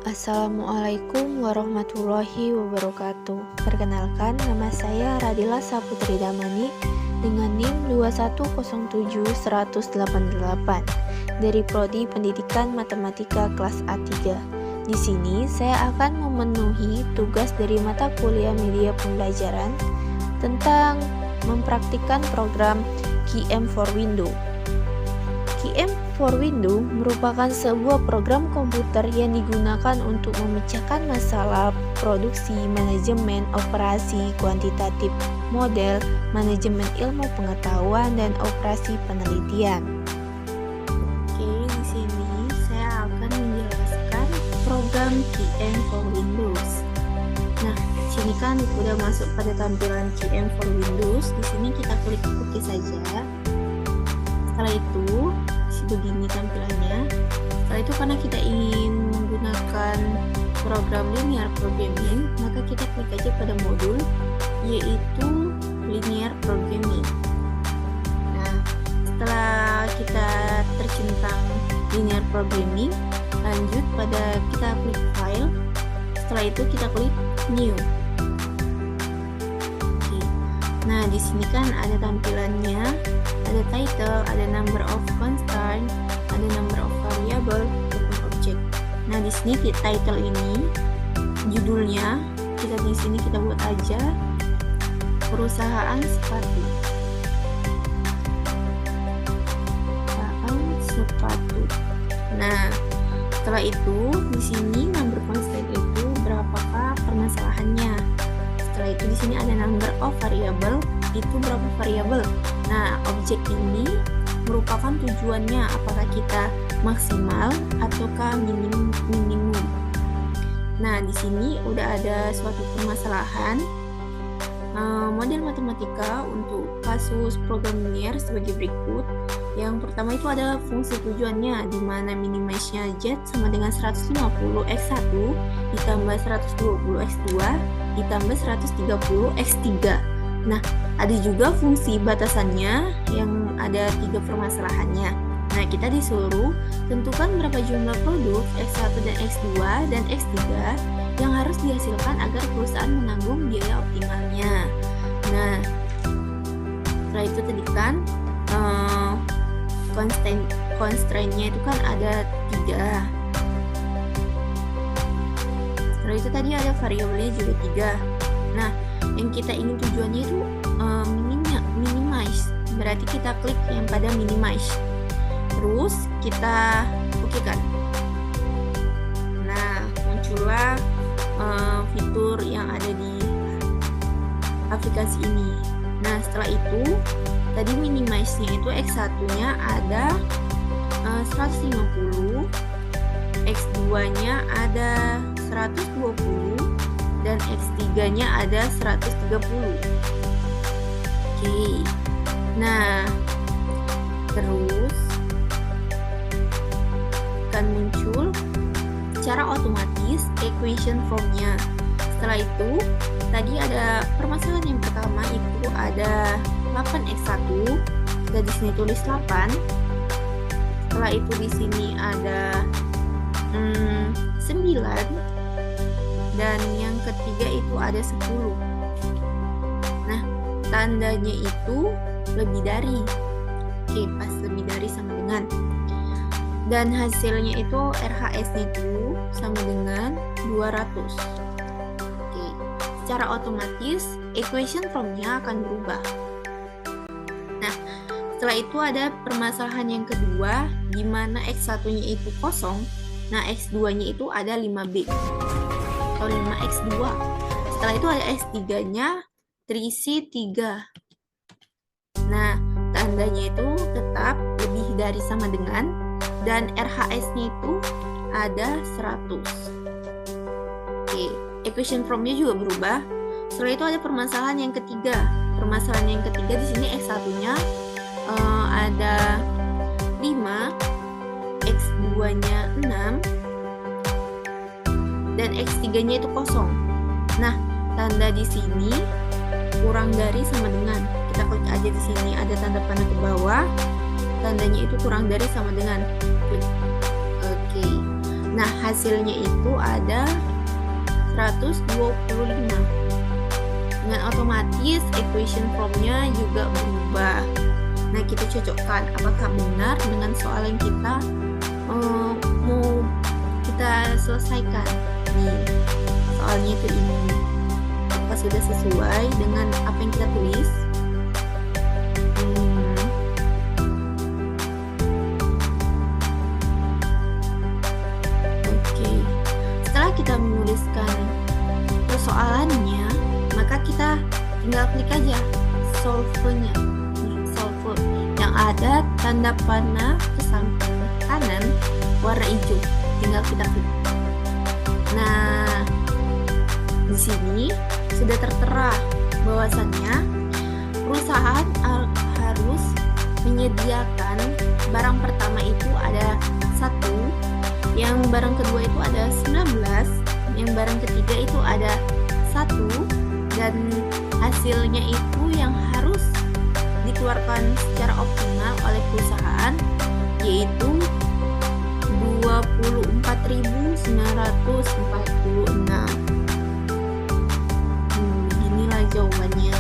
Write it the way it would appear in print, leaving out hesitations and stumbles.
Assalamualaikum warahmatullahi wabarakatuh. Perkenalkan, nama saya Radila Saputri Damani dengan NIM 2107188 dari Prodi Pendidikan Matematika kelas A3. Di sini saya akan memenuhi tugas dari mata kuliah media pembelajaran tentang mempraktikkan program QM for Windows. QM for Windows merupakan sebuah program komputer yang digunakan untuk memecahkan masalah produksi, manajemen, operasi, kuantitatif, model, manajemen ilmu pengetahuan, dan operasi penelitian. Oke, di sini saya akan menjelaskan program QM for Windows. Nah, di sini kan udah masuk pada tampilan QM for Windows. Di sini kita klik oke saja. Setelah itu begini tampilannya. Setelah itu karena kita ingin menggunakan program linear programming, maka kita klik aja pada modul yaitu linear programming. Nah, setelah kita tercentang linear programming, lanjut pada kita klik file. Setelah itu kita klik new. Oke. Nah, di sini kan ada tampilannya, ada title, ada number of constant, ada number of variable, dan object. Nah, di sini di title ini judulnya kita di sini kita buat aja perusahaan sepatu. Perusahaan sepatu. Nah, setelah itu di sini number constant itu berapakah permasalahannya. Setelah itu di sini ada number of variable, itu berapa variabel. Nah, objek ini merupakan tujuannya, apakah kita maksimal ataukah minimum. Nah, di sini udah ada suatu permasalahan model matematika untuk kasus program linear sebagai berikut. Yang pertama itu ada fungsi tujuannya, di mana minimize-nya Z sama dengan 150x1 ditambah 120x2 ditambah 130x3. Nah, ada juga fungsi batasannya yang ada 3 permasalahannya. Nah, kita disuruh tentukan berapa jumlah produk X1 dan X2 dan X3 yang harus dihasilkan agar perusahaan menanggung biaya optimalnya. Nah, setelah itu tadi kan constraint-nya itu kan ada 3. Setelah itu tadi ada variabelnya juga 3. Nah, yang kita ingin tujuannya itu minimize, berarti kita klik yang pada minimize, terus kita oke kan. Nah, muncullah fitur yang ada di aplikasi ini. Nah, setelah itu tadi minimize-nya itu X1-nya ada 150, X2-nya ada 120, dan X3-nya ada 130. Oke. Nah, terus akan muncul secara otomatis equation formnya. Setelah itu, tadi ada permasalahan yang pertama itu ada 8x1. Kita di sini tulis 8. Setelah itu di sini ada 9. Dan yang ketiga itu ada 10. Nah, tandanya itu lebih dari. Oke, pas lebih dari sama dengan. Dan hasilnya itu RHS-nya itu sama dengan 200. Oke, secara otomatis equation formnya akan berubah. Nah, setelah itu ada permasalahan yang kedua, di mana X1-nya itu kosong. Nah, X2-nya itu ada 5B. 5x2. Setelah itu ada x3-nya terisi 3. Nah, tandanya itu tetap lebih dari sama dengan, dan RHS-nya itu ada 100. Oke, equation formnya juga berubah. Setelah itu ada permasalahan yang ketiga. Permasalahan yang ketiga di sini x1-nya ada 5, x2-nya 6, dan X3-nya itu kosong. Nah, tanda di sini kurang dari sama dengan. Kita klik aja di sini ada tanda panah ke bawah. Tandanya itu kurang dari sama dengan. Klik. Oke. Nah, hasilnya itu ada 125. Dengan otomatis equation formnya juga berubah. Nah, kita cocokkan apakah benar dengan soal yang kita mau kita selesaikan. Nih, soalnya itu ini. Apakah sudah sesuai dengan apa yang kita tulis? Oke. Setelah kita menuliskan persoalannya, maka kita tinggal klik aja solve-nya. Solve yang ada tanda panah ke samping kanan warna hijau, tinggal kita klik. Nah, di sini sudah tertera bahwasannya perusahaan harus menyediakan barang pertama itu ada 1, yang barang kedua itu ada 19, yang barang ketiga itu ada 1, dan hasilnya itu yang harus dikeluarkan secara optimal oleh perusahaan yaitu 24.946. Inilah jawabannya.